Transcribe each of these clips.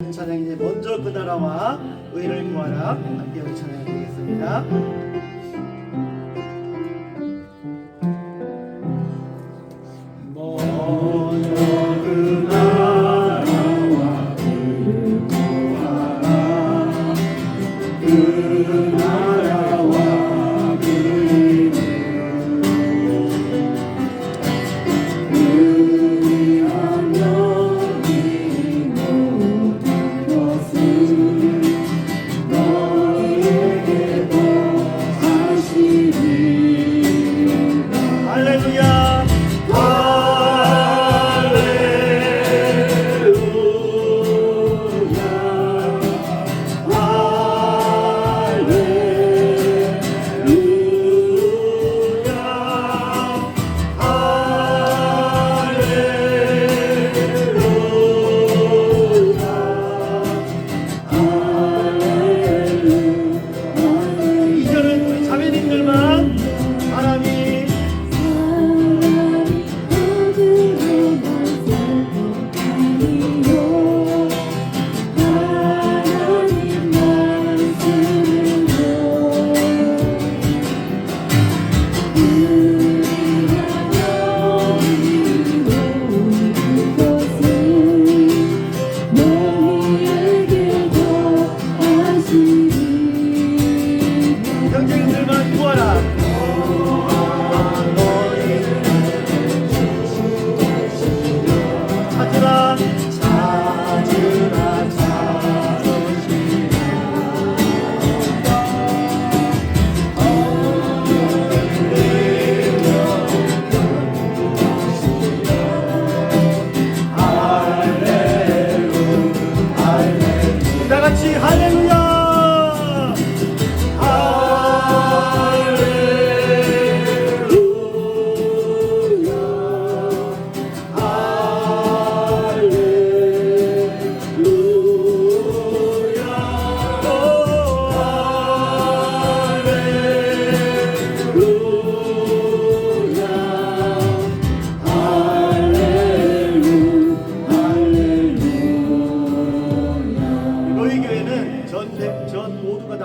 찬양이 먼저 그 나라와 의를 구하라 함께 우리 찬양해 드리겠습니다. 먼저 그 나라와 의를 구하라 그 나라와 의를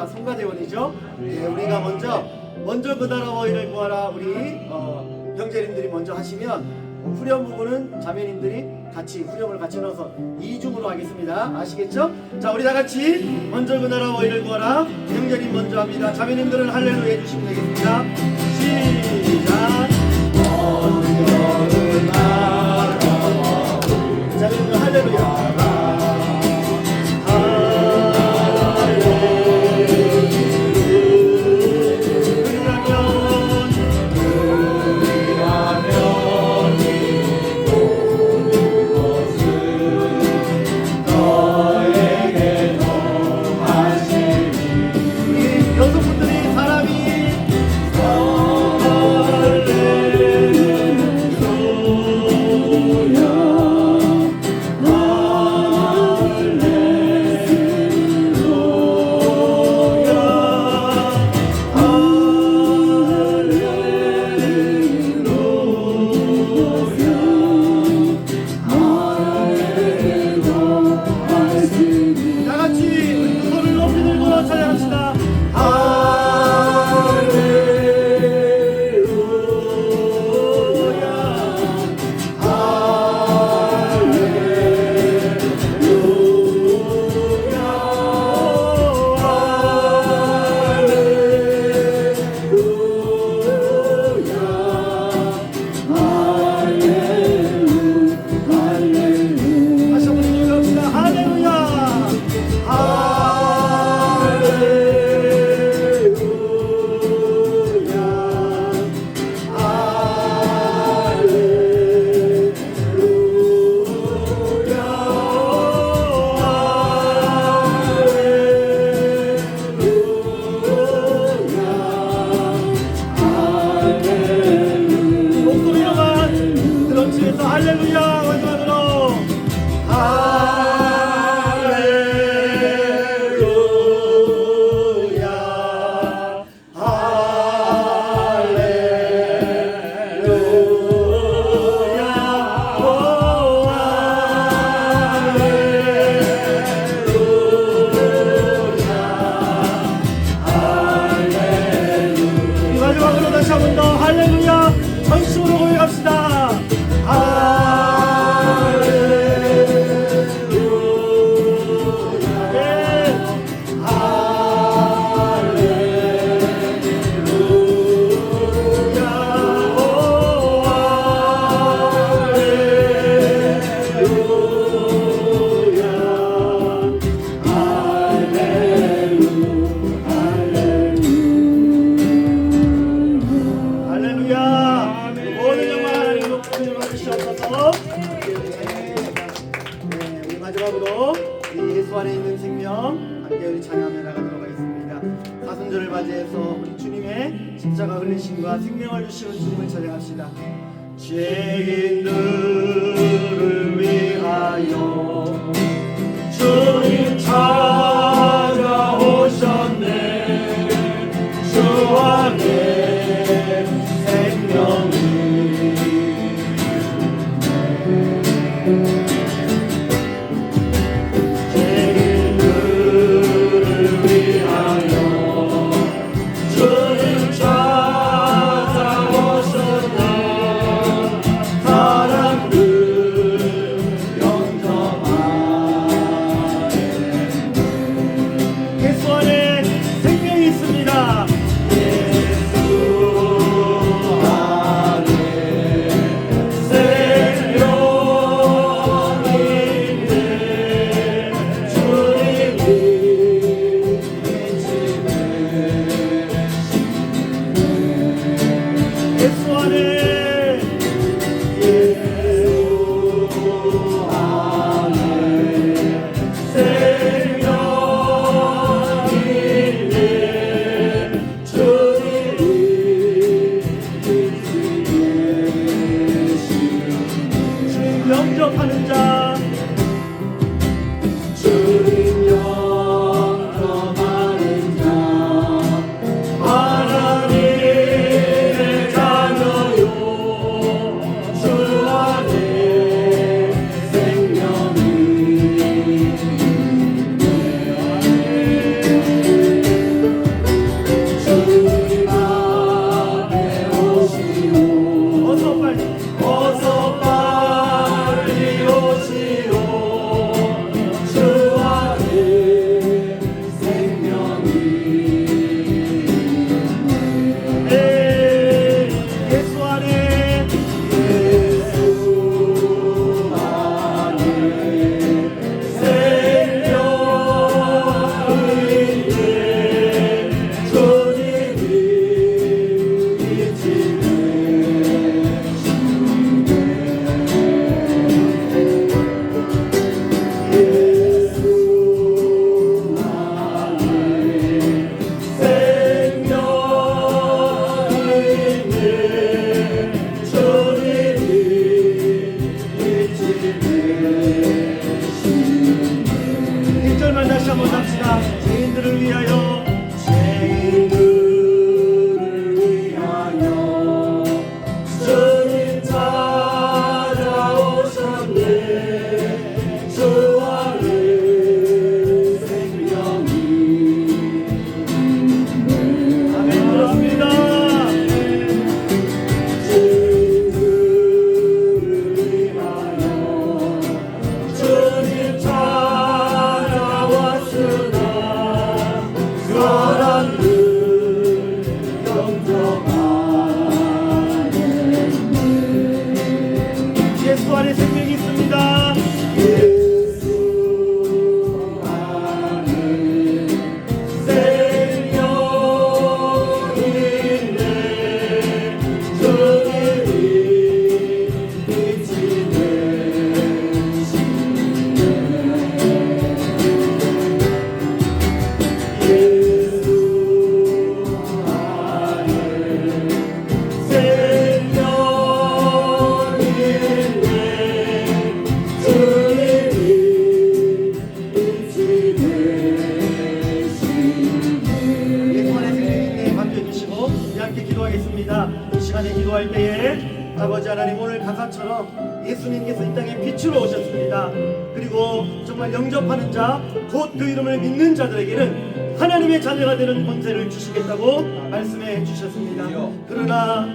성가대원이죠. 예, 우리가 먼저 그 나라와 의를 구하라 우리 형제님들이 먼저 하시면 후렴 부분은 자매님들이 같이 후렴을 같이 넣어서 이중으로 하겠습니다. 아시겠죠? 자, 우리 다 같이 먼저 그 나라와 의를 구하라. 형제님 먼저 합니다. 자매님들은 할렐루야 해주시면 되겠습니다. 시작. 먼저 그 나라와 자매님들 할렐루야. 여성분들이 사람이 예수 안에 있는 생명 함께 우리 찬양하며 나가도록 하겠습니다. 사순절을 맞이해서 우리 주님의 십자가 흘리심과 생명을 주시는 주님을 찬양합시다. 죄인들을 위하여 주님 찾아오셨네. 주 안에 생명이 영접하는 자 주님 영접하는 자 하나님의 자녀요 주 안에 생명이 주님 앞에 오시오 어서 빨리 죄인들을 위하여 죄인들을 위하여 주님 찾아오셨네. 주 안에 생명이 아멘. 그렇습니다. 죄인들을 위하여 주님 찾아왔으나 사람들 영접하네. 예수 안에 생명이 있습니다. 예수 안에 생명이 있네. 주님이 빛이 되시네. 이 시간에 기도할 때에 아버지 하나님 오늘 가사처럼 예수님께서 이 땅에 빛으로 오셨습니다. 그리고 정말 영접하는 자 곧 그 이름을 믿는 자들에게는 하나님의 자녀가 되는 권세를 주시겠다고 말씀해 주셨습니다. 그러나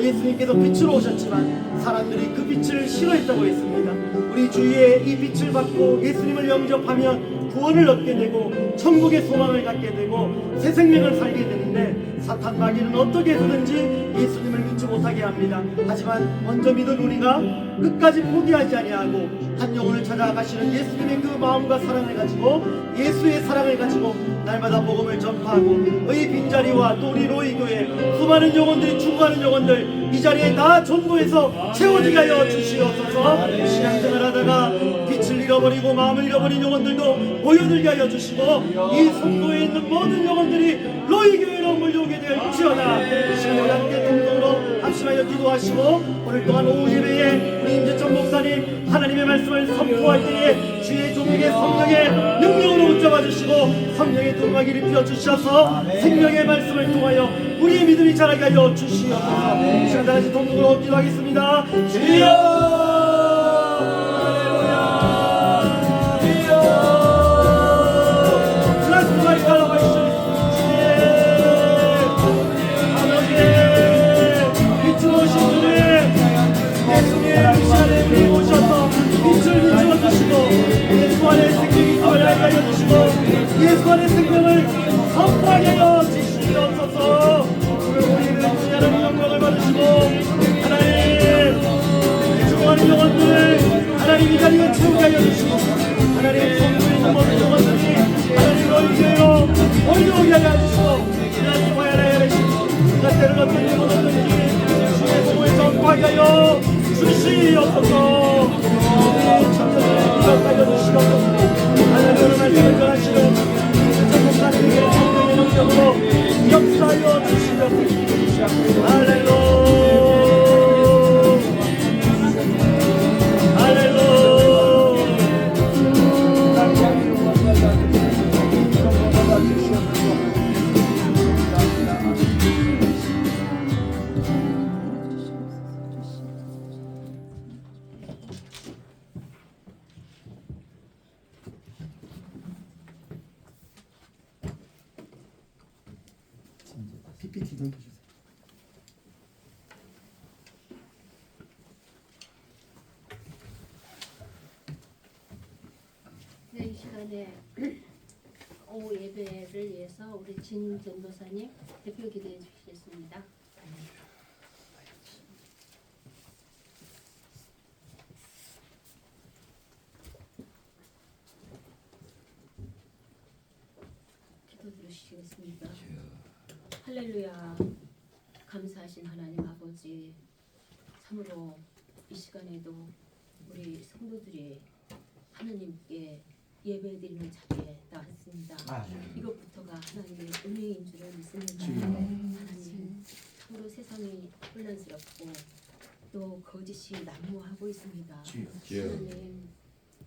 예수님께서 빛으로 오셨지만 사람들이 그 빛을 싫어했다고 했습니다. 우리 주위에 이 빛을 받고 예수님을 영접하면 구원을 얻게 되고 천국의 소망을 갖게 되고 새 생명을 살게 되는데 사탄 마귀는 어떻게 해서든지 예수님을 믿지 못하게 합니다. 하지만 먼저 믿은 우리가 끝까지 포기하지 아니하고 한 영혼을 찾아가시는 예수님의 그 마음과 사랑을 가지고 예수의 사랑을 가지고 날마다 복음을 전파하고 이 빈자리와 또 우리 로이교회 수많은 영혼들이 죽어가는 영혼들 이 자리에 다 전도해서 채워지게 하여 주시옵소서. 신앙생활 하다가 빛을 잃어버리고 마음을 잃어버린 영혼들도 모여들게 하여 주시고 이 성도에 있는 모든 영혼들이 너희 교회로 몰려오게 될지어다. 시간에 함께 동동으로 합심하여 기도하시고 오늘 또한 오후 예배에 우리 임재천 목사님 하나님의 말씀을 선포할 때에 주의 종에게 성령의 능력으로 붙잡아 주시고 성령의 동막이를 피워주셔서 생명의 말씀을 통하여 우리의 믿음이 자라게 하여 주시옵소서. 이 시간 다같이 동동으로 기도하겠습니다. 주여 예수 안의 생명을 선포하게 하여 주시옵소서. 우리를 하나님 영광을 받으시고 하나님 주목하는 영혼들 하나님 이 자리에 채우게 하여 주시고 하나님 성도의 있는 모든 영혼들이 하나님 너희 교회로 몰려오게 하여 주시고 하나님 보야라 우리가 때를 어떤 영혼들이 주의 복음을 전파하게 하여 주시옵소서. 우리 천년을 기억하여 주시옵소서. 하나님의 말씀을 전하시는 전목사님에게 성령의 능력으로 역사하여 주시옵소서. 할렐루야 할렐루야. PPT 넘겨주세요. 네, 이 시간에 오후 예배를 위해서 우리 진 전도사님 대표 기도해 주시겠습니다. 기도 드리시겠습니다. 할렐루야. 감사하신 하나님 아버지, 참으로 이 시간에도 우리 성도들이 하나님께 예배드리는 자리에 나왔습니다. 이것부터가 하나님의 은혜인 줄을 믿습니다. 하나님, 참으로 세상이 혼란스럽고 또 거짓이 난무하고 있습니다. 하나님,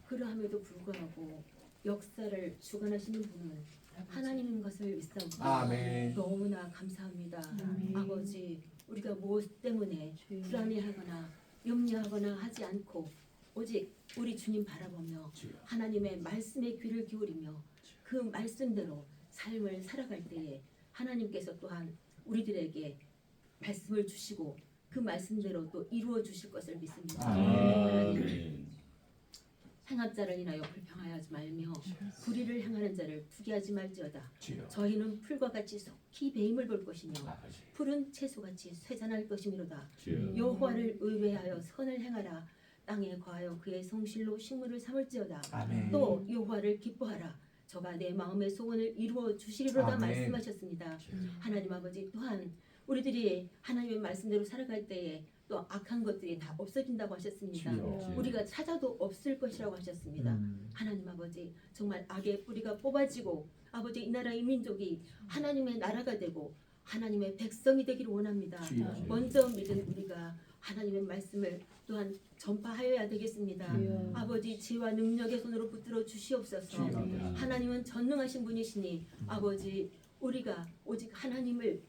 그러함에도 불구하고 역사를 주관하시는 분은 하나님인 것을 믿사옵니다. 너무나 감사합니다. 아버지, 우리가 무엇 때문에 불안해하거나 염려하거나 하지 않고 오직 우리 주님 바라보며 하나님의 말씀에 귀를 기울이며 그 말씀대로 삶을 살아갈 때에 하나님께서 또한 우리들에게 말씀을 주시고 그 말씀대로 또 이루어 주실 것을 믿습니다. 하나님, 행한 자를 인하여 불평하지 말며 불의를 행하는 자를 투기하지 말지어다. 저희는 풀과 같이 속히 배임을 볼 것이며 풀은 채소같이 쇠잔할 것이미로다. 여호와를 의뢰하여 선을 행하라. 땅에 거하여 그의 성실로 식물을 삼을지어다. 또 여호와를 기뻐하라. 저가 내 마음의 소원을 이루어 주시리로다 말씀하셨습니다. 하나님 아버지, 또한 우리들이 하나님의 말씀대로 살아갈 때에 또 악한 것들이 다 없어진다고 하셨습니다. 우리가 찾아도 없을 것이라고 하셨습니다. 하나님 아버지, 정말 악의 뿌리가 뽑아지고 아버지 이 나라 이 민족이 하나님의 나라가 되고 하나님의 백성이 되기를 원합니다. 먼저 믿은 우리가 하나님의 말씀을 또한 전파하여야 되겠습니다. 아버지, 지혜와 능력의 손으로 붙들어 주시옵소서. 하나님은 전능하신 분이시니 아버지, 우리가 오직 하나님을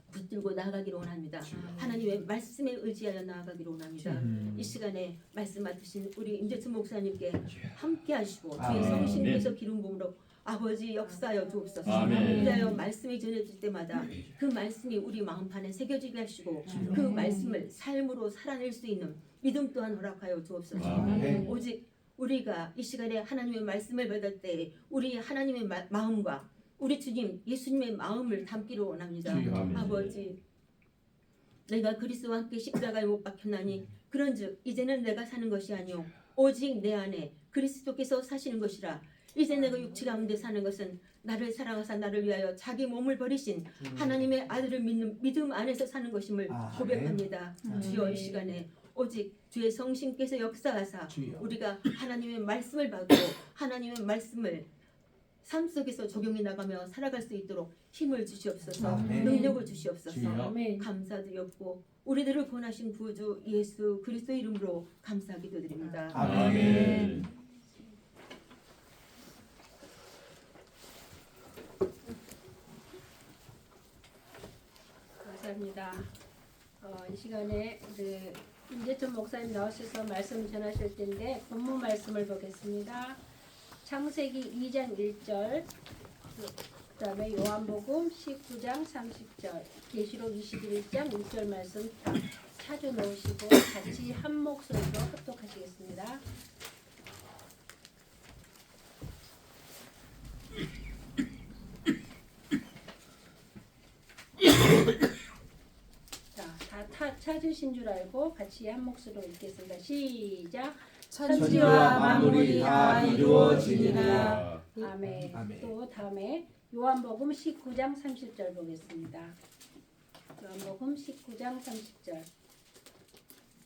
붙들고 나아가기를 원합니다. 하나님의 말씀에 의지하여 나아가기를 원합니다. 이 시간에 말씀 맡으신 우리 임재천 목사님께 함께 하시고 주의 성신께서 기름 부음으로 아버지 역사하여 주옵소서. 위하여 말씀이 전해질 때마다 그 말씀이 우리 마음판에 새겨지게 하시고 그 말씀을 삶으로 살아낼 수 있는 믿음 또한 허락하여 주옵소서. 오직 우리가 이 시간에 하나님의 말씀을 받을 때 우리 하나님의 마음과 우리 주님 예수님의 마음을 담기를 원합니다. 아버지, 내가 그리스도와 함께 십자가에 못 박혔나니 그런즉 이제는 내가 사는 것이 아니요 오직 내 안에 그리스도께서 사시는 것이라. 이제 내가 육체 가운데 사는 것은 나를 사랑하사 나를 위하여 자기 몸을 버리신 하나님의 아들을 믿는 믿음 안에서 사는 것임을 고백합니다. 주여, 이 시간에 오직 주의 성신께서 역사하사 주여. 우리가 하나님의 말씀을 받고 하나님의 말씀을 삶 속에서 적용해 나가며 살아갈 수 있도록 힘을 주시옵소서. 아멘. 능력을 주시옵소서. 주여. 아멘. 감사드렸고 우리들을 구원하신 구주 예수 그리스도의 이름으로 감사 기도드립니다. 아멘. 감사합니다. 이 시간에 임재천 목사님 나오셔서 말씀 전하실 텐데 본문 말씀을 보겠습니다. 창세기 2장 1절, 그 다음에 요한복음 19장 30절, 계시록 21장 6절 말씀 다 찾아 놓으시고 같이 한 목소리로 합독하시겠습니다. 다 찾으신 줄 알고 같이 한 목소리로 읽겠습니다. 시작. 천지와 만물이 다 이루어지니라. 아멘. 아멘. 또 다음에 요한복음 19장 30절 보겠습니다. 요한복음 19장 30절.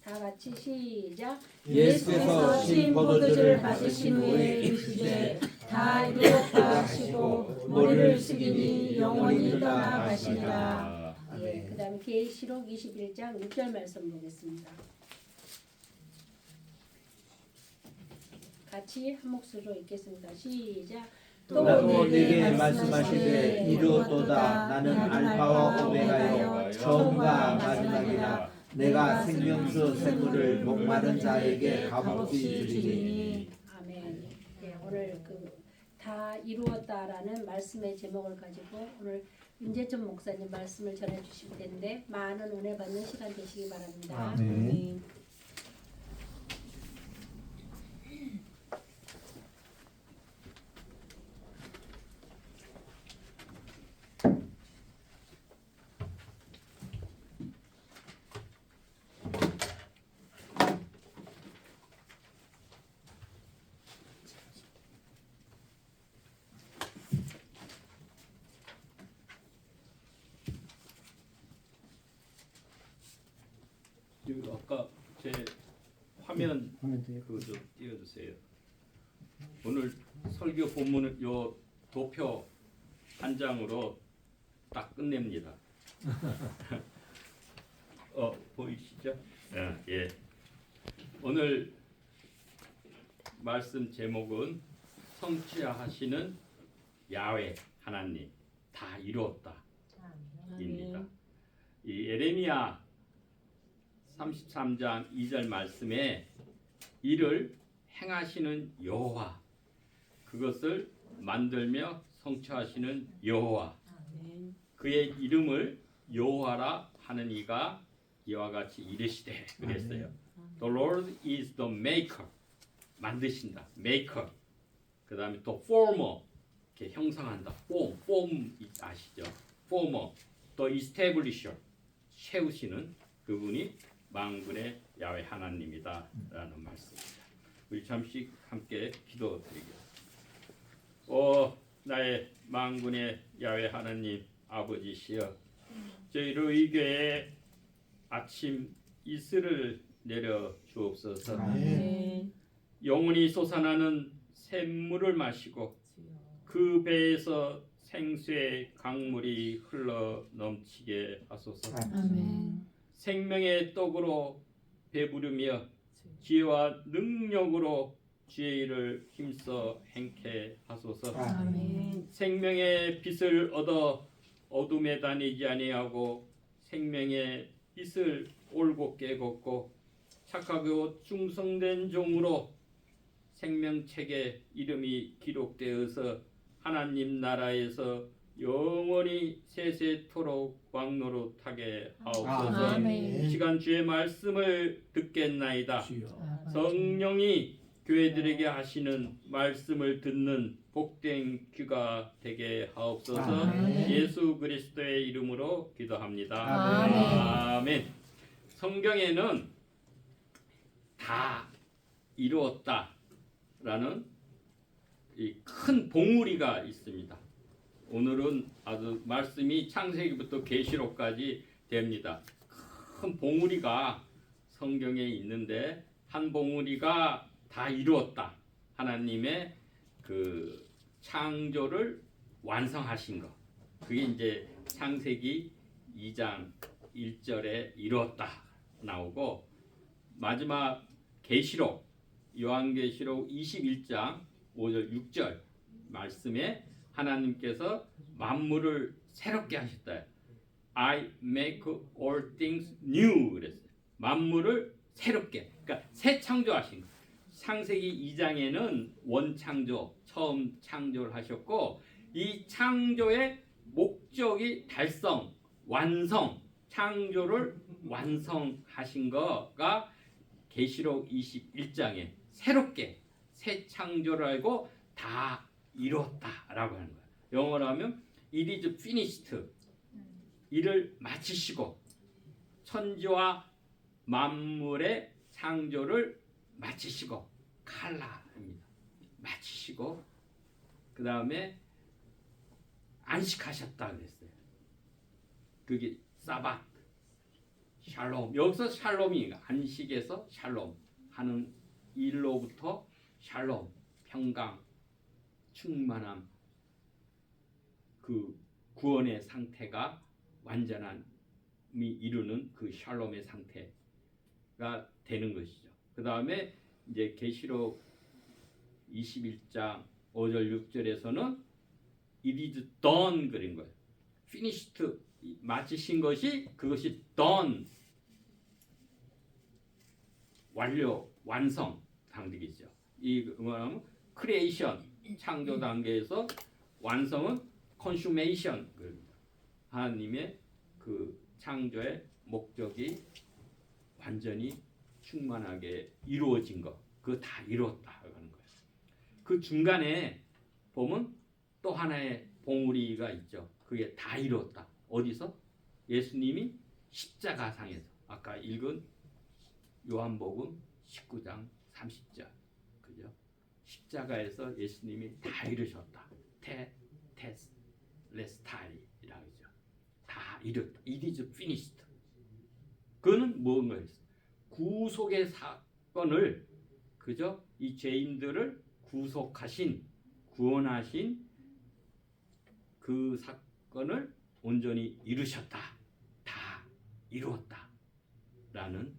다 같이 시작. 예수께서 신 포도주를 받으신 후에 이르시되 다 이루었다 하시고 머리를 숙이니 영원히 떠나가시니라. 예, 그다음에 계시록 21장 6절 말씀 보겠습니다. 같이 한 목소리로 읽겠습니다. 시작. 또 내게 말씀하시되 이루었도다. 나는 알파와 오메가요 처음과 마지막이라. 내가 생명수 샘물을 목마른 자에게 값없이 주리니. 아멘. 예, 오늘 다 이루었다라는 말씀의 제목을 가지고 오늘 임재천 목사님 말씀을 전해 주실 텐데 많은 은혜 받는 시간 되시기 바랍니다. 아멘. 여기 아까 제 화면 그거 좀 띄워주세요. 오늘 설교 본문은 요 도표 한 장으로 딱 끝냅니다. 보이시죠? 예. 오늘 말씀 제목은 성취하시는 야훼 하나님 다 이루었다 입니다. 이 예레미야 33장 2절 말씀에 이를 행하시는 여호와, 그것을 만들며 성취하시는 여호와, 그의 이름을 여호와라 하는 이가 이와 같이 이르시되 그랬어요. The Lord is the maker, 만드신다, maker. 그 다음에 또 former, 이렇게 형성한다, form 아시죠? former, the establisher, 세우시는 그분이 만군의 야훼 하나님이다 라는 말씀입니다. 우리 잠시 함께 기도드리겠습니다. 나의 만군의 야훼 하나님 아버지시여, 저희를 이 교회에 아침 이슬을 내려 주옵소서. 아멘. 영원히 솟아나는 샘물을 마시고 그 배에서 생수의 강물이 흘러 넘치게 하소서. 아멘. 생명의 떡으로 배부르며 지혜와 능력으로 주의 일을 힘써 행케 하소서. 아멘. 생명의 빛을 얻어 어둠에 다니지 아니하고 생명의 빛을 올곧게 걷고 착하고 충성된 종으로 생명책에 이름이 기록되어서 하나님 나라에서 영원히 세세토록 왕노릇하게 하옵소서. 아멘. 이 시간 주의 말씀을 듣겠나이다. 주여. 성령이 교회들에게 하시는 말씀을 듣는 복된 귀가 되게 하옵소서. 아멘. 예수 그리스도의 이름으로 기도합니다. 아멘. 아멘. 성경에는 다 이루었다라는 이 큰 봉우리가 있습니다. 오늘은 아주 말씀이 창세기부터 계시록까지 됩니다. 큰 봉우리가 성경에 있는데 한 봉우리가 다 이루었다. 하나님의 그 창조를 완성하신 거. 그게 이제 창세기 2장 1절에 이루었다 나오고, 마지막 계시록 요한계시록 21장 5절 6절 말씀에 하나님께서 만물을 새롭게 하셨다. I make all things new 그랬어요. 만물을 새롭게, 그러니까 새 창조하신 거. 창세기 2장에는 원창조, 처음 창조를 하셨고, 이 창조의 목적이 달성, 완성, 창조를 완성하신 거가 계시록 21장에 새롭게 새 창조를 알고 다 이뤘다라고 하는 거예요. 영어로 하면 it is finished. 이를 마치시고 천지와 만물의 창조를 마치시고 칼라입니다. 마치시고 그 다음에 안식하셨다 그랬어요. 그게 사bat, 샬롬. 여기서 샬롬이 안식에서 샬롬 하는 일로부터 샬롬, 평강, 충만함, 그 구원의 상태가 완전함이 이루는 그 샬롬의 상태가 되는 것이죠. 그 다음에 이제 계시록 21장 5절 6절에서는 it is done 그린 거예요. finished 마치신 것이 그것이 done 완료 완성 단계이죠. 이 뭐냐면 creation 창조 단계에서 완성은 consummation 하나님의 그 창조의 목적이 완전히 충만하게 이루어진 것, 그거 다 이루었다 하는 거예요. 그 중간에 보면 또 하나의 봉우리가 있죠. 그게 다 이루었다. 어디서? 예수님이 십자가상에서 아까 읽은 요한복음 19장 30절 그죠? 십자가에서 예수님이 다 이루셨다. 테스레스타이라고 하죠. 다 이뤘다. It is finished. 그거는 뭔가요? 구속의 사건을 그죠? 이 죄인들을 구속하신 구원하신 그 사건을 온전히 이루셨다. 다 이루었다. 라는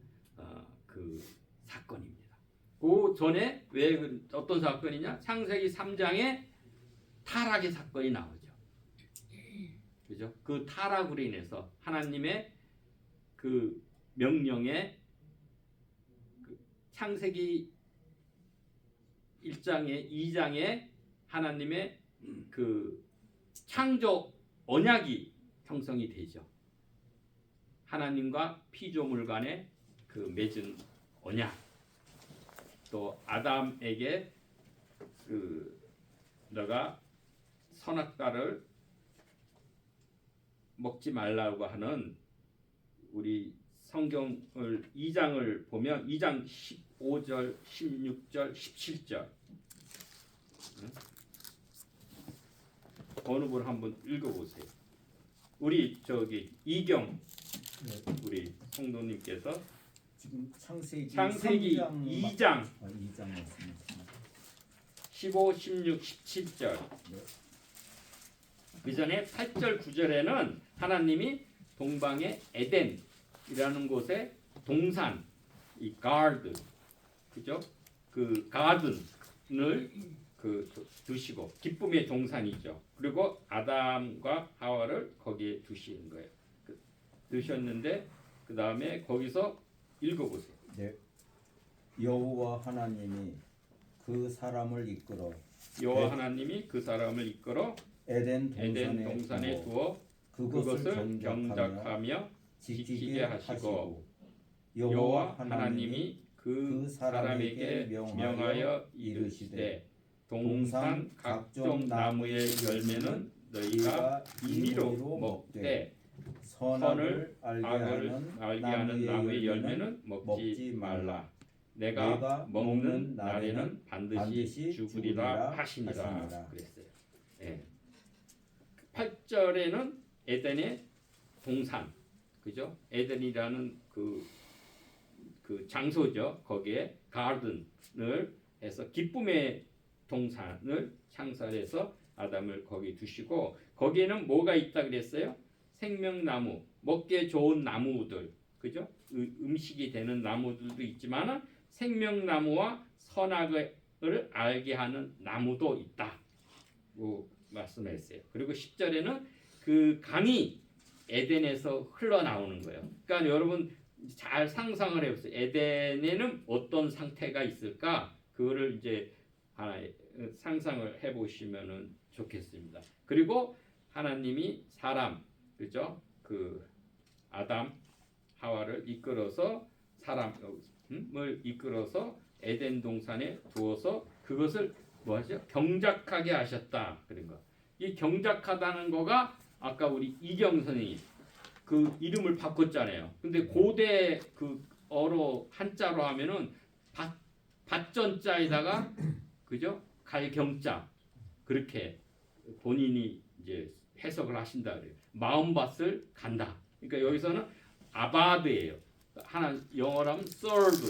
그 사건입니다. 그 전에 왜 어떤 사건이냐? 창세기 3장에 타락의 사건이 나오죠. 그죠? 그 타락으로 인해서 하나님의 그 명령에 그 창세기 1장에 2장에 하나님의 그 창조 언약이 형성이 되죠. 하나님과 피조물 간의 그 맺은 언약. 또 아담에게 그 너가 선악과를 먹지 말라고 하는 우리 성경을 2장을 보면 2장 15절, 16절, 17절 어느 분 한번 읽어보세요. 우리 저기 이경 우리 성도님께서 지금 창세기 2장 2장 말씀입니다. 15, 16, 17절 그 전에 8절 9절에는 하나님이 동방의 에덴이라는 곳에 동산 이 가든 그죠? 그 가든을 그 두시고 기쁨의 동산이죠. 그리고 아담과 하와를 거기에 두시는 거예요. 두셨는데 그 다음에 거기서 읽어보세요. 네. 여호와 하나님이 그 사람을 이끌어 여호와 하나님이 그 사람을 이끌어 에덴 동산에 두어 그것을 경작하며 지키게 하시고 여호와 하나님이 그 사람에게 명하여 이르시되 동산 각종 나무의 열매는 너희가 임의로 먹되 선을 알게 하는 나무의 열매는 먹지 말라. 내가 먹는 날에는 반드시 죽으리라 하시니라 그랬어요. 예. 8절에는 에덴의 동산, 그죠? 에덴이라는 그 그 장소죠. 거기에 가든을 해서 기쁨의 동산을 창설해서 아담을 거기 두시고 거기에는 뭐가 있다 그랬어요? 생명나무, 먹기에 좋은 나무들, 그죠? 음식이 되는 나무들도 있지만 생명나무와 선악을 알게 하는 나무도 있다고 말씀했어요. 그리고 10절에는 그 강이 에덴에서 흘러나오는 거예요. 그러니까 여러분 잘 상상을 해보세요. 에덴에는 어떤 상태가 있을까? 그거를 이제 상상을 해보시면 좋겠습니다. 그리고 하나님이 사람, 그죠? 그 아담, 하와를 이끌어서 사람을 이끌어서 에덴 동산에 두어서 그것을 뭐하죠? 경작하게 하셨다. 그런 거. 이 경작하다는 거가 아까 우리 이경 선생님 그 이름을 바꿨잖아요. 근데 고대 그 어로 한자로 하면은 밭전자에다가 그죠? 갈경자 그렇게 본인이 이제 해석을 하신다 그래요. 마음밭을 간다. 그러니까 여기서는 아바드예요. 하나 영어로 하면 serve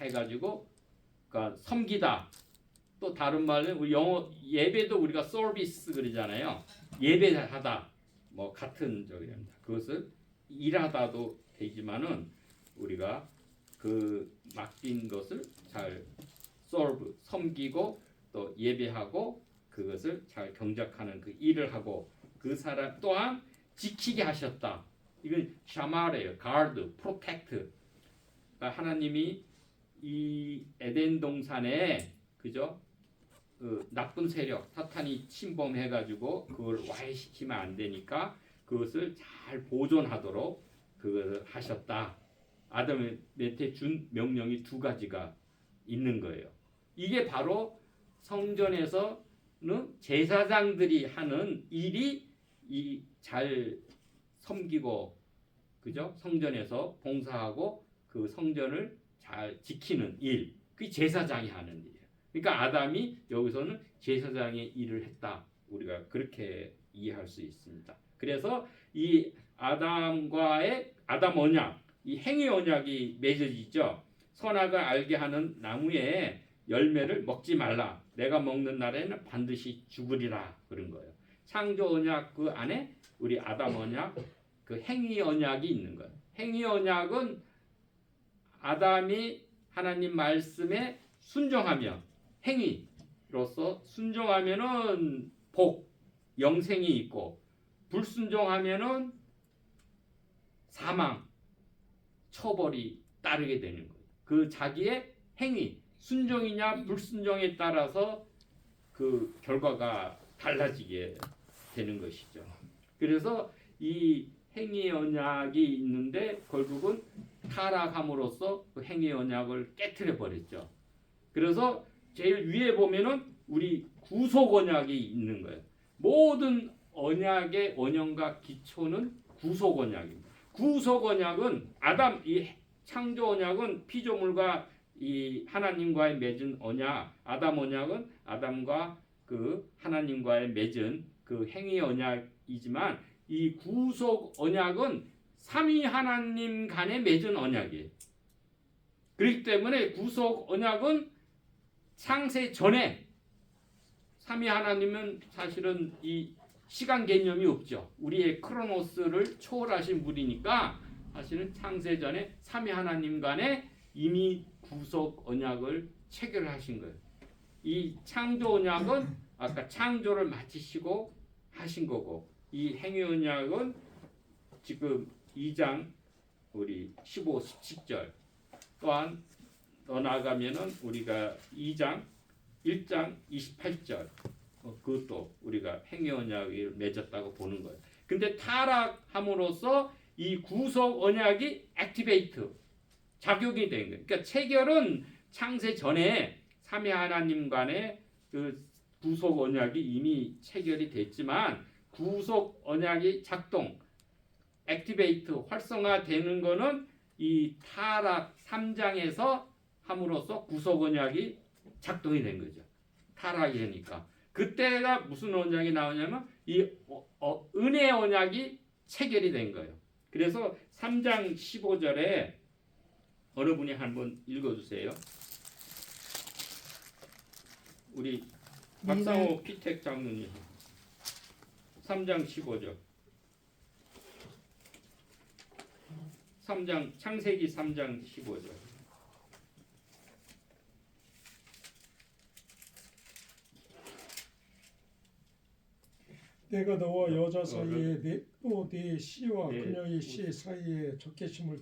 해가지고 그러니까 섬기다. 또 다른 말은 우리 영어 예배도 우리가 서비스 그러잖아요. 예배하다 뭐 같은 저기입니다. 그것을 일하다도 되지만은 우리가 그 맡긴 것을 잘 serve 섬기고 또 예배하고 그것을 잘 경작하는 그 일을 하고 그 사람 또한 지키게 하셨다. 이건 샤마르예요. guard, protect. 그러니까 하나님이 이 에덴 동산에 그죠? 그 나쁜 세력 사탄이 침범해가지고 그걸 와해시키면 안 되니까 그것을 잘 보존하도록 그것을 하셨다. 아담한테 준 명령이 두 가지가 있는 거예요. 이게 바로 성전에서는 제사장들이 하는 일이 이 잘 섬기고 그죠? 성전에서 봉사하고 그 성전을 잘 지키는 일, 그게 제사장이 하는 일이에요. 그러니까 아담이 여기서는 제사장의 일을 했다. 우리가 그렇게 이해할 수 있습니다. 그래서 이 아담과의 아담 언약, 이 행위 언약이 맺어지죠. 선악을 알게 하는 나무의 열매를 먹지 말라. 내가 먹는 날에는 반드시 죽으리라. 그런 거예요. 창조 언약 그 안에 우리 아담 언약, 그 행위 언약이 있는 거예요. 행위 언약은 아담이 하나님 말씀에 순종하며 행위로서 순종하면은 복, 영생이 있고 불순종하면은 사망, 처벌이 따르게 되는 거예요. 그 자기의 행위, 순종이냐 불순종에 따라서 그 결과가 달라지게 되는 것이죠. 그래서 이 행위 언약이 있는데 결국은 타락함으로써 그 행위 언약을 깨트려 버렸죠. 그래서 제일 위에 보면은 우리 구속 언약이 있는 거예요. 모든 언약의 원형과 기초는 구속 언약입니다. 구속 언약은 아담 이 창조 언약은 피조물과 이 하나님과의 맺은 언약, 아담 언약은 아담과 그 하나님과의 맺은 그 행위 언약이지만 이 구속 언약은 삼위 하나님 간에 맺은 언약이에요. 그렇기 때문에 구속 언약은 창세 전에 삼위 하나님은 사실은 이 시간 개념이 없죠. 우리의 크로노스를 초월하신 분이니까 사실은 창세 전에 삼위 하나님 간에 이미 구속 언약을 체결하신 거예요. 이 창조 언약은 아까 창조를 마치시고 하신 거고 이 행위 언약은 지금 2장 우리 15, 17절 또한 더 나아가면은 우리가 2장 1장 28절 그것도 우리가 행위 언약을 맺었다고 보는 거예요. 근데 타락함으로써 이 구속 언약이 액티베이트 작용이 된 거예요. 그러니까 체결은 창세 전에 삼위 하나님 간의 그 구속 언약이 이미 체결이 됐지만 구속 언약이 작동, 액티베이트, 활성화되는 거는 이 타락 3장에서 함으로써 구속 언약이 작동이 된 거죠. 타락이 되니까. 그때가 무슨 언약이 나오냐면 이 은혜 언약이 체결이 된 거예요. 그래서 3장 15절에 어느 분이 한번 읽어주세요. 우리 박상호 피택 장로님 3장 15절. 3장 창세기 3장 15절. 내가 너와 여자 사이에 또 네 씨와 네. 그녀의 씨 사이에 적개심을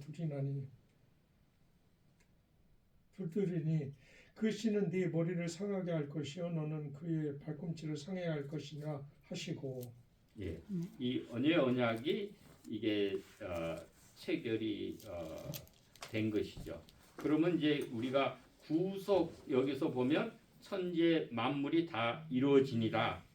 두드리니 그 씨는 네 머리를 상하게 할 것이요 너는 그의 발꿈치를 상하게 할 것이냐 하시고. 예, 이 언약이 이게 체결이 된 것이죠. 그러면 이제 우리가 구속 여기서 보면 천지의 만물이 다 이루어지니라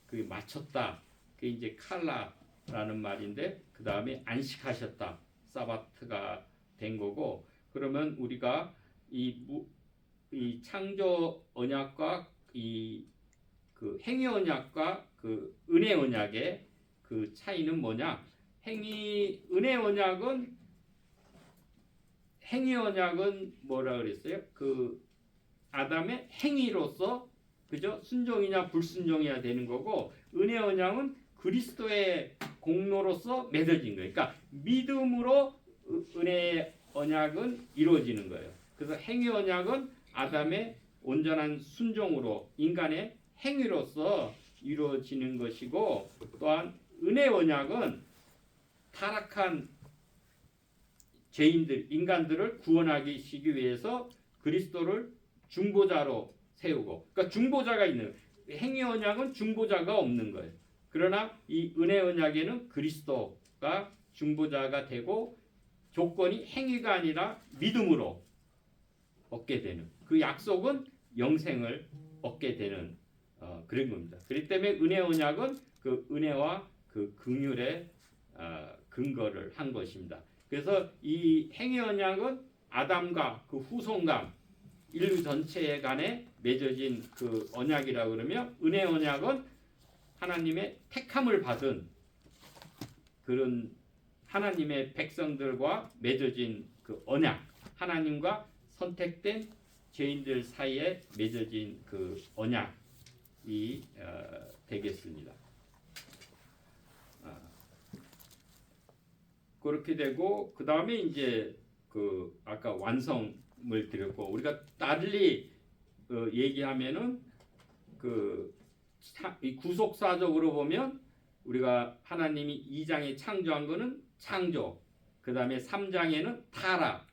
그 맞췄다. 그 이제 칼라라는 말인데 그 다음에 안식하셨다. 사바트가 된 거고 그러면 우리가 이 창조 언약과 그 행위 언약과 그 은혜 언약의 그 차이는 뭐냐? 은혜 언약은 뭐라 그랬어요? 그 아담의 행위로서 그죠? 순종이냐 불순종이냐 되는 거고 은혜 언약은 그리스도의 공로로서 맺어진 거예요. 그러니까 믿음으로 은혜 언약은 이루어지는 거예요. 그래서 행위 언약은 아담의 온전한 순종으로 인간의 행위로서 이루어지는 것이고 또한 은혜 언약은 타락한 인간들을 구원하기 위해서 그리스도를 중보자로 세우고 그러니까 중보자가 있는 행위 언약은 중보자가 없는 거예요. 그러나 이 은혜 언약에는 그리스도가 중보자가 되고 조건이 행위가 아니라 믿음으로 얻게 되는 그 약속은 영생을 얻게 되는 그런 겁니다. 그렇기 때문에 은혜 언약은 그 은혜와 그 긍휼의 근거를 한 것입니다. 그래서 이 행위 언약은 아담과 그 후손감 인류 전체 간에 맺어진 그 언약이라고 그러면 은혜 언약은 하나님의 택함을 받은 그런 하나님의 백성들과 맺어진 그 언약 하나님과 선택된 죄인들 사이에 맺어진 그 언약이 되겠습니다. 그렇게 되고 그 다음에 이제 그 아까 완성을 드렸고 우리가 달리 얘기하면은 이 구속사적으로 보면 우리가 하나님이 2장에 창조한 거는 창조, 그 다음에 3장에는 타락,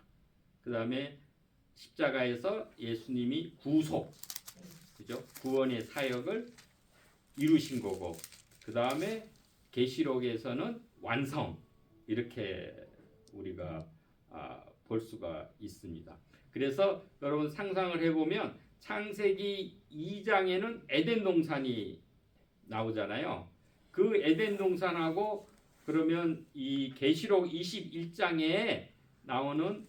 그 다음에 십자가에서 예수님이 구속, 그죠? 구원의 사역을 이루신 거고, 그 다음에 계시록에서는 완성 이렇게 우리가 볼 수가 있습니다. 그래서 여러분 상상을 해보면 창세기 2장에는 에덴 동산이 나오잖아요. 그 에덴 동산하고 그러면 이 계시록 21장에 나오는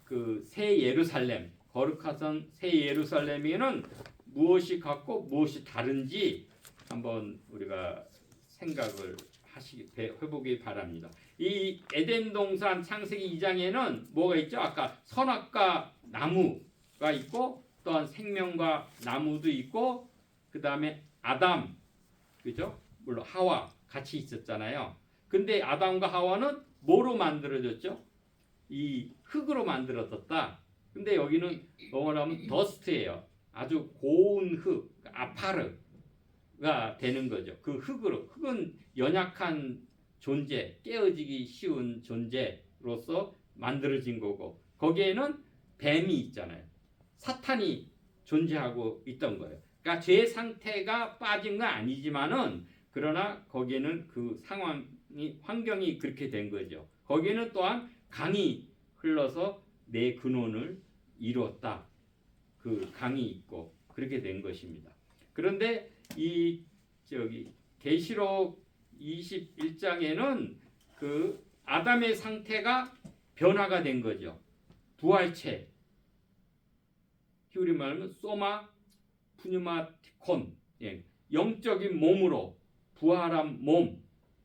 그 새 예루살렘, 거룩하던 새 예루살렘에는 무엇이 같고 무엇이 다른지 한번 우리가 생각을 해보기 바랍니다. 이 에덴 동산 창세기 2장에는 뭐가 있죠? 아까 선악과 나무가 있고 또한 생명과 나무도 있고 그 다음에 아담, 그죠? 물론 하와 같이 있었잖아요. 근데 아담과 하와는 뭐로 만들어졌죠? 이 흙으로 만들어졌다. 근데 여기는 영어로 하면 더스트예요. 아주 고운 흙, 아파르가 되는 거죠. 그 흙은 연약한 존재, 깨어지기 쉬운 존재로서 만들어진 거고 거기에는 뱀이 있잖아요. 사탄이 존재하고 있던 거예요. 그러니까 죄 상태가 빠진 건 아니지만은 그러나 거기에는 그 환경이 그렇게 된 거죠. 거기에는 또한 강이 흘러서 내 근원을 이루었다. 그 강이 있고 그렇게 된 것입니다. 그런데 이 계시록 21장에는 그 아담의 상태가 변화가 된 거죠. 부활체. 히브리 말하면 소마 푸뉴마티콘. 영적인 몸으로 부활한 몸,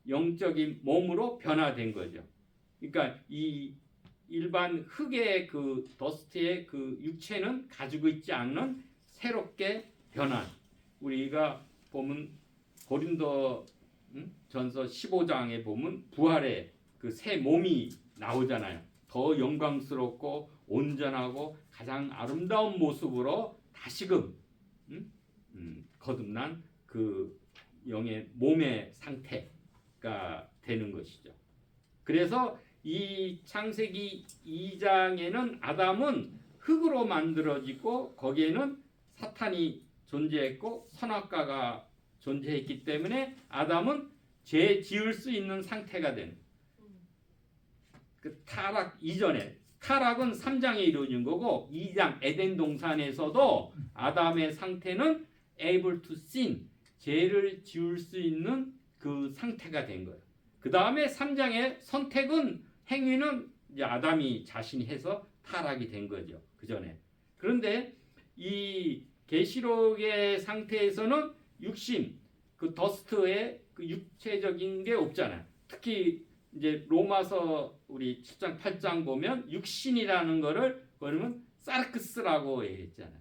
영적인 몸으로 변화된 거죠. 그러니까 이 일반 흙의 그 더스트의 그 육체는 가지고 있지 않는 새롭게 변한, 우리가 보면 고린도 전서 15장에 보면 부활의 그 새 몸이 나오잖아요. 더 영광스럽고 온전하고 가장 아름다운 모습으로 다시금 거듭난 그 영의 몸의 상태가 되는 것이죠. 그래서 이 창세기 2장에는 아담은 흙으로 만들어지고 거기에는 사탄이 존재했고 선악과가 존재했기 때문에 아담은 죄 지을 수 있는 상태가 되는, 그 타락 이전에, 타락은 3장에 이루어진 거고 2장 에덴 동산에서도 아담의 상태는 able to sin, 죄를 지을 수 있는 그 상태가 된 거예요. 그 다음에 3장의 선택은, 행위는 이제 아담이 자신이 해서 타락이 된 거죠. 그 전에. 그런데 이 계시록의 상태에서는 육신, 그 더스트의 그 육체적인 게 없잖아요. 특히 이제 로마서 우리 7장 8장 보면 육신이라는 거를 그러면 사르크스라고 얘기했잖아요.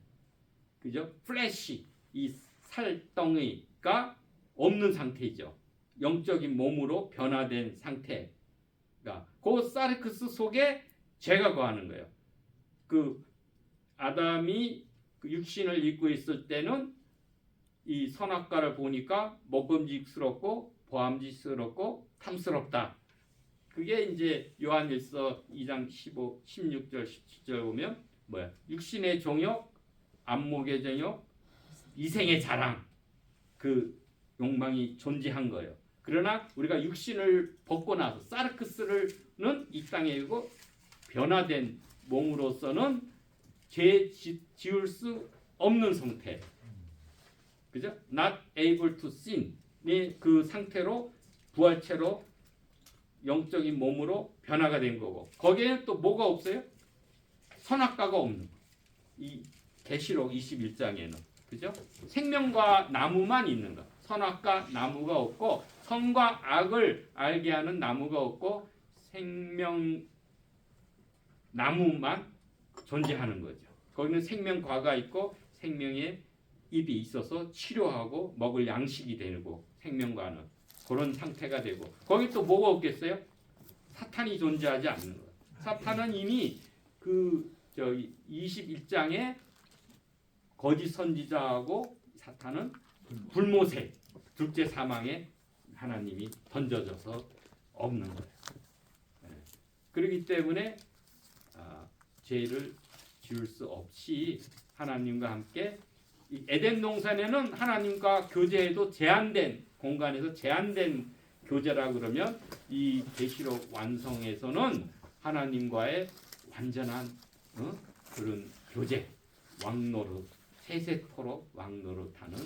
그죠? 플래시, 이 살덩이가 없는 상태죠. 영적인 몸으로 변화된 상태가, 그 사르크스 속에 죄가 거하는 거예요. 그 아담이 그 육신을 입고 있을 때는 이 선악과를 보니까 먹음직스럽고 보암직스럽고 탐스럽다. 그게 이제 요한일서 2장 15, 16절, 17절 보면 뭐야? 육신의 종욕, 안목의 종욕, 이생의 자랑, 그 욕망이 존재한 거예요. 그러나 우리가 육신을 벗고 나서 사르크스는 이 땅에 있고 변화된 몸으로서는 죄 지을 수 없는 상태, 그죠? Not able to sin의 그 상태로 부활체로 영적인 몸으로 변화가 된 거고, 거기에는 또 뭐가 없어요? 선악과가 없는 거. 이 계시록 21장에는, 그죠? 생명과 나무만 있는 거. 선악과 나무가 없고 선과 악을 알게 하는 나무가 없고 생명 나무만 존재하는 거죠. 거기는 생명과가 있고 생명의 잎이 있어서 치료하고 먹을 양식이 되고, 생명과는 그런 상태가 되고, 거기 또 뭐가 없겠어요? 사탄이 존재하지 않는 거예요. 사탄은 이미 그 21장에 거짓 선지자하고 사탄은 불모세, 둘째 사망에 하나님이 던져져서 없는 거예요. 그렇기 때문에 죄를 지을 수 없이 하나님과 함께, 이 에덴 동산에는 하나님과 교제해도 제한된 공간에서 제한된 교제라 그러면, 이 계시록 완성에서는 하나님과의 완전한 그런 교제, 왕노릇, 세세토록 왕노릇하는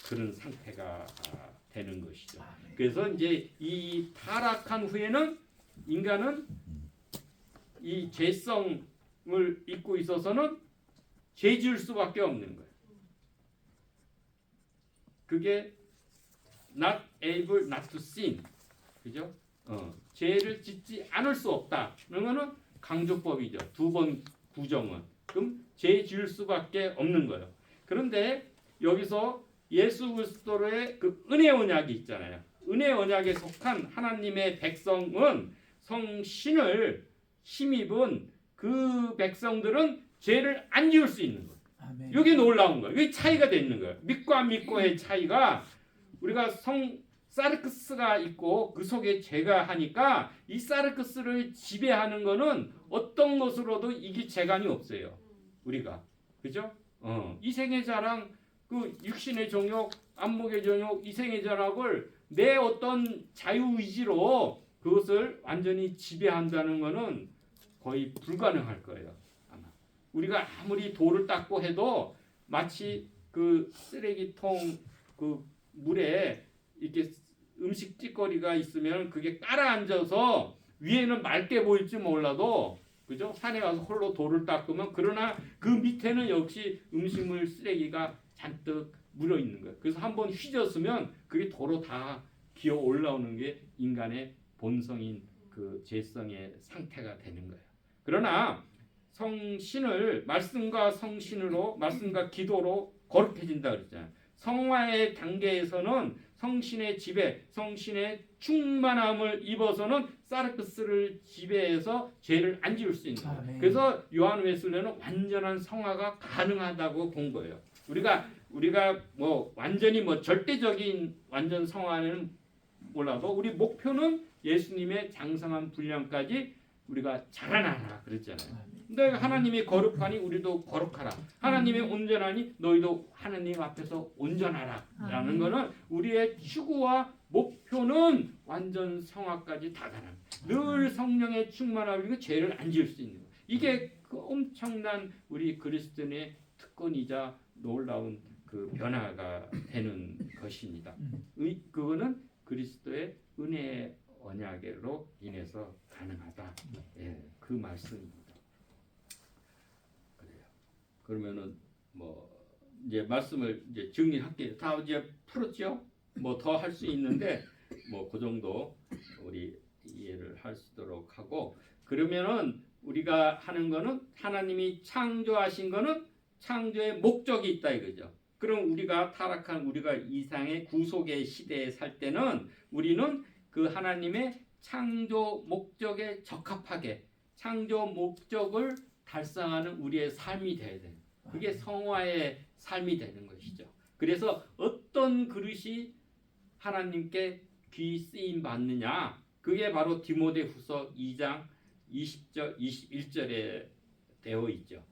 그런 상태가 되는 것이죠. 그래서 이제 이 타락한 후에는 인간은 이 죄성을 입고 있어서는 죄 지을 수밖에 없는 거예요. 그게 not able not to sin, 그죠? 죄를 짓지 않을 수 없다는 거는 강조법이죠. 두 번 부정은. 그럼 죄 지을 수밖에 없는 거예요. 그런데 여기서 예수 그리스도의 그 은혜 언약이 있잖아요. 은혜 언약에 속한 하나님의 백성은, 성신을 힘입은 그 백성들은 죄를 안 지을 수 있는 거예요. 이게 놀라운 거예요. 이게 차이가 되는 거예요. 믿고 안 믿고의 차이가, 우리가 사르크스가 있고 그 속에 죄가 하니까 이 사르크스를 지배하는 거는 어떤 것으로도 이게 재간이 없어요. 우리가, 그죠? 이생의 자랑, 그 육신의 정욕, 안목의 정욕, 이생의 자랑을 내 어떤 자유의지로 그것을 완전히 지배한다는 것은 거의 불가능할 거예요. 아마 우리가 아무리 돌을 닦고 해도 마치 그 쓰레기통 그 물에 이렇게 음식 찌꺼기가 있으면 그게 깔아앉아서 위에는 맑게 보일지 몰라도, 그죠? 산에 가서 홀로 돌을 닦으면, 그러나 그 밑에는 역시 음식물 쓰레기가 잔뜩 묻어 있는 거예요. 그래서 한번 휘졌으면 그게 도로 다 기어 올라오는 게 인간의 본성인 그 죄성의 상태가 되는 거예요. 그러나 성신을 말씀과 성신으로 말씀과 기도로 거룩해진다 그랬잖아요. 성화의 단계에서는 성신의 지배, 성신의 충만함을 입어서는 사르크스를 지배해서 죄를 안 지을 수 있는 거예요. 그래서 요한 웨슬레는 완전한 성화가 가능하다고 본 거예요. 우리가 뭐 완전히 뭐 절대적인 완전 성화는 몰라도 우리 목표는 예수님의 장성한 분량까지 우리가 자라나라 그랬잖아요. 근데 하나님이 거룩하니 우리도 거룩하라. 하나님이 온전하니 너희도 하나님 앞에서 온전하라. 라는 거는 우리의 추구와 목표는 완전 성화까지 다다릅니다. 늘 성령의 충만함을 입고 죄를 안 지을 수 있는 거예요. 이게 그 엄청난 우리 그리스도인의 특권이자 놀라운 그 변화가 되는 것입니다. 그거는 그리스도의 은혜의 언약으로 인해서 가능하다. 예, 그 말씀입니다. 그래요. 그러면은 뭐 이제 말씀을 이제 정리할게요. 다 이제 풀었죠? 뭐 더 할 수 있는데 뭐 그 정도 우리 이해를 할 수 있도록 하고 그러면은 우리가 하는 거는 하나님이 창조하신 거는 창조의 목적이 있다 이거죠. 그럼 우리가 타락한 우리가 이상의 구속의 시대에 살 때는 우리는 그 하나님의 창조 목적에 적합하게 창조 목적을 달성하는 우리의 삶이 돼야 돼요. 그게 성화의 삶이 되는 것이죠. 그래서 어떤 그릇이 하나님께 귀 쓰임 받느냐 그게 바로 디모데후서 2장 20절 21절에 되어 있죠.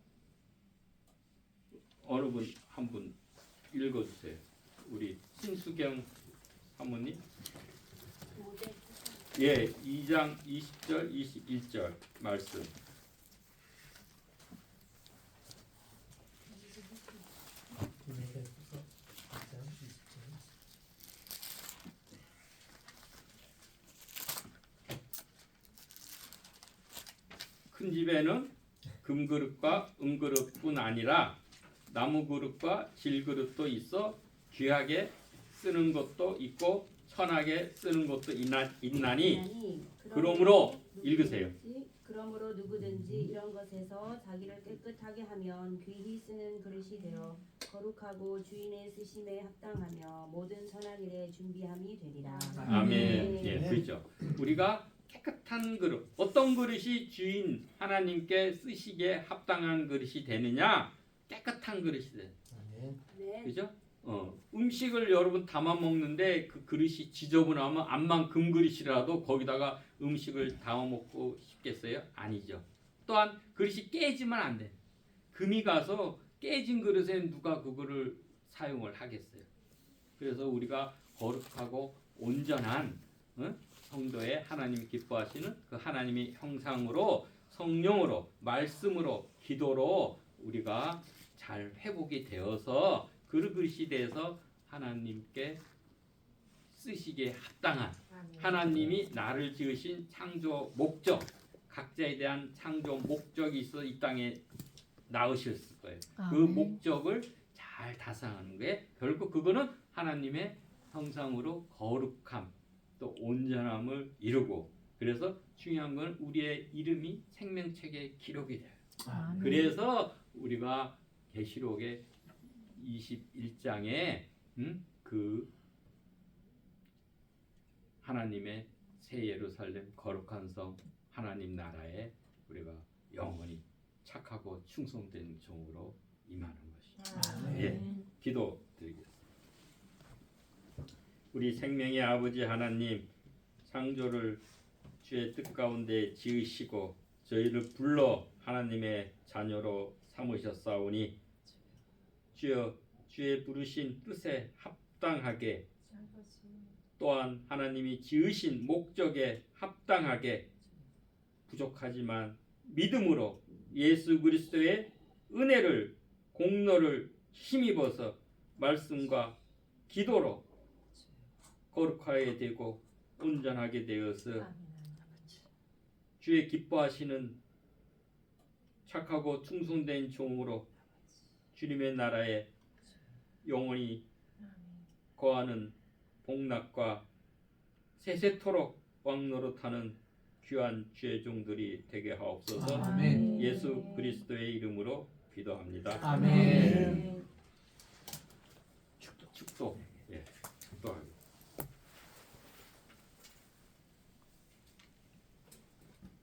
어느 분 한 분 읽어주세요. 우리 신수경 사모님. 예, 2장 20절 21절 말씀. 큰 집에는 금그릇과 은그릇뿐 아니라 나무그릇과 질그릇도 있어 귀하게 쓰는 것도 있고 천하게 쓰는 것도 있나니 그러므로 읽으세요. 그러므로 누구든지 이런 것에서 자기를 깨끗하게 하면 귀히 쓰는 그릇이 되어 거룩하고 주인의 쓰심에 합당하며 모든 선한 일에 준비함이 되리라. 아멘. 예, 그렇죠. 우리가 깨끗한 그릇, 어떤 그릇이 주인 하나님께 쓰시기에 합당한 그릇이 되느냐? 깨끗한 그릇이 돼. 네. 그죠? 음식을 여러분 담아 먹는데 그 그릇이 지저분하면 암만 금그릇이라도 거기다가 음식을 담아 먹고 싶겠어요? 아니죠. 또한 그릇이 깨지면 안 돼. 금이 가서 깨진 그릇에 누가 그거를 사용을 하겠어요? 그래서 우리가 거룩하고 온전한 성도의 하나님이 기뻐하시는 그 하나님의 형상으로 성령으로 말씀으로 기도로 우리가 잘 회복이 되어서 그 그릇이 돼서 하나님께 쓰시기에 합당한 하나님이 나를 지으신 창조 목적 각자에 대한 창조 목적이 있어 이 땅에 나으셨을 거예요. 그 목적을 잘 달성하는 게 결국 그거는 하나님의 형상으로 거룩함 또 온전함을 이루고 그래서 중요한 건 우리의 이름이 생명책에 기록이 돼요. 그래서 우리가 계시록의 21장에 그 하나님의 새 예루살렘 거룩한 성 하나님 나라에 우리가 영원히 착하고 충성된 종으로 임하는 것이죠. 예, 기도드리겠습니다. 우리 생명의 아버지 하나님 창조를 주의 뜻 가운데 지으시고 저희를 불러 하나님의 자녀로 삼으셨사오니 주여 주의 부르신 뜻에 합당하게 또한 하나님이 지으신 목적에 합당하게 부족하지만 믿음으로 예수 그리스도의 은혜를 공로를 힘입어서 말씀과 기도로 거룩하게 되고 온전하게 되어서 주의 기뻐하시는 착하고 충성된 종으로 주님의 나라에 영원히 거하는 복락과 세세토록 왕노릇하는 귀한 죄종들이 되게 하옵소서. 아멘. 예수 그리스도의 이름으로 기도합니다. 아멘. 축도. 예. 축도하고.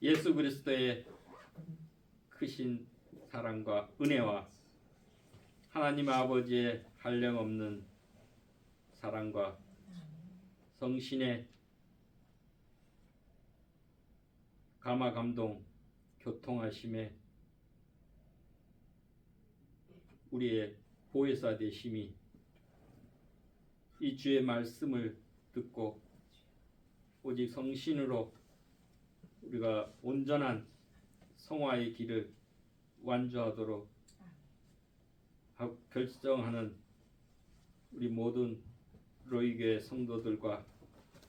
예수 그리스도의 크신 사랑과 은혜와 하나님 아버지의 한량없는 사랑과 성신의 감화 감동 교통하심에 우리의 보혜사 되심이 이 주의 말씀을 듣고 오직 성신으로 우리가 온전한 성화의 길을 완주하도록 결정하는 우리 모든 로이교회 성도들과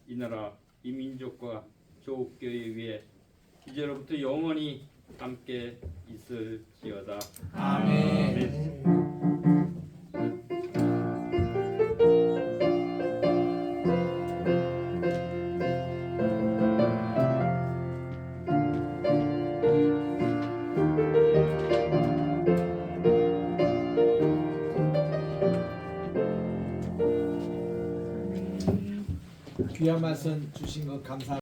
이 나라 이 민족과 조국교회 위에 이제로부터 영원히 함께 있을지어다. 아멘. 귀한 말씀 주신 것 감사합니다.